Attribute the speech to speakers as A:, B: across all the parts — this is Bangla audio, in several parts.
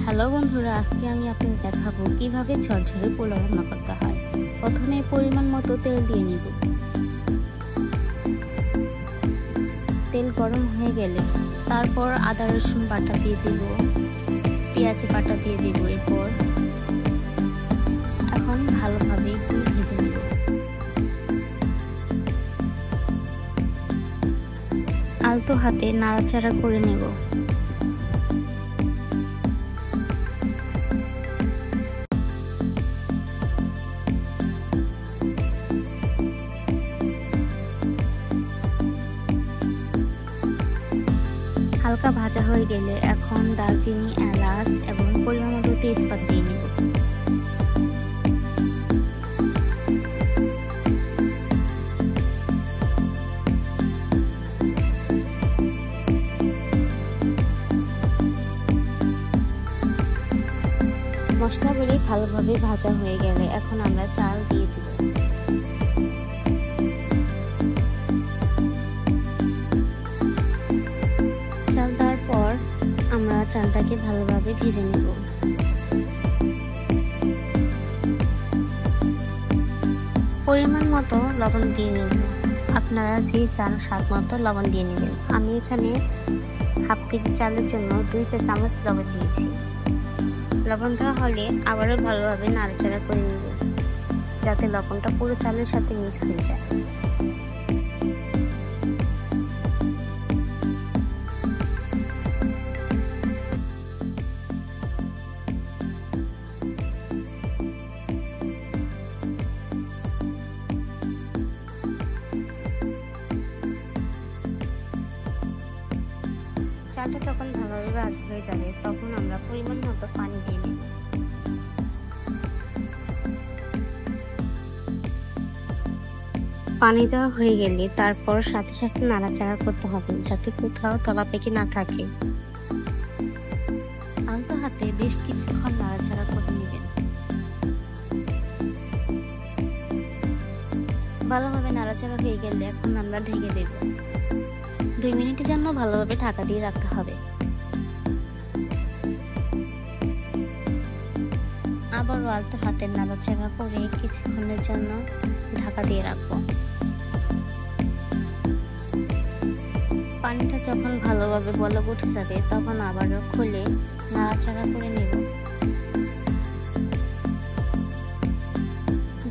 A: হ্যালো বন্ধুরা, আজকে আমি আপনাদের দেখাবো কিভাবে ঝরঝরে পোলাও রান্না করতে হয়। প্রথমে পরিমাণ মতো তেল দিয়ে নিব। তেল গরম হয়ে গেলে তারপর আদা রসুন বাটা দিয়ে দিব, পেঁয়াজ বাটা দিয়ে দিব। এরপর এখন ভালোভাবে একটু ভেজে নেব। আলতো হাতে নাড়াচাড়া করে নেব। হালকা ভাজা হয়ে গেলে এখন দারচিনি, এলাচ এবং পরিমাণ মতো তেজপাতা দিয়ে নেব। মশলাগুলি ভালোভাবে ভাজা হয়ে গেলে এখন আমরা চাল দিয়ে দিব। চাল দেওয়ার পর আমরা চালটাকে ভালোভাবে ভেজে নেব। পরিমাণ মতো লবণ দিয়ে নেব। আপনারা যে চান স্বাদ মতো লবণ দিয়ে নেবেন। আমি এখানে হাফ কেজি চালের জন্য 2 চা চামচ লবণ দিয়েছি। লবণ দেওয়া হলে আবারও ভালোভাবে নাড়াচাড়া করে নেব, যাতে লবণটা পুরো চালের সাথে মিক্স হয়ে যায়। চালটা যখন ভালোভাবে ভাজা হয়ে যাবে তখন আমরা পরিমাণ মতো পানি দিয়ে নেব। পানি দেওয়া হয়ে গেলে তারপর সাথে সাথে নাড়াচাড়া করতে হবে, যাতে কোথাও তলা পেকে না থাকে। আলতো হাতে বেশ কিছুক্ষণ নাড়াচাড়া করে নেবেন। ভালোভাবে নাড়াচাড়া হয়ে গেলে এখন আমরা ঢেকে দেব। 2 মিনিটের জন্য ভালোভাবে ঢাকা দিয়ে রাখতে হবে। আবারও আলতো হাতে নাড়াচাড়া করে কিছুক্ষণের জন্য ঢাকা দিয়ে রাখবো। পানিটা যখন ভালোভাবে বলক উঠে যাবে তখন আবারও খুলে নাড়াচাড়া করে নেব।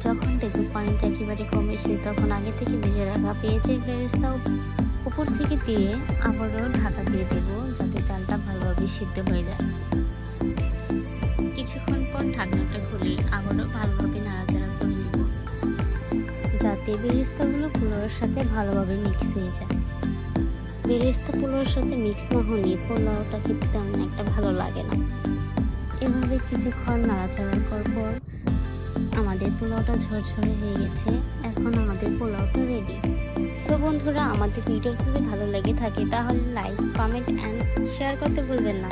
A: যখন দেখব পানিটা একেবারে কমে এসে তখন আগে থেকে ভেজে রাখা পেঁয়াজের বেরেস্তা উপর থেকে দিয়ে আবারও ঢাকা দিয়ে দেব, যাতে চালটা ভালোভাবে সিদ্ধ হয়ে যায়। কিছুক্ষণ পর ঢাকনাটা খুলে আবারও ভালোভাবে নাড়াচাড়া করে নেব, যাতে বেরেস্তাগুলো পোলাওয়ের সাথে ভালোভাবে মিক্স হয়ে যায়। বেরেস্তা পোলাওয়ের সাথে মিক্স না হলে পোলাওটা খেতে তেমন একটা ভালো লাগে না। এভাবে কিছুক্ষণ নাড়াচাড়া করার পর আমাদের পোলাওটা ঝরঝরে হয়ে গেছে। এখন আমাদের পোলাওটা রেডি। সো বন্ধুরা, আমাদের ভিডিও যদি ভালো লেগে থাকে তাহলে লাইক, কমেন্ট অ্যান্ড শেয়ার করতে ভুলবেন না।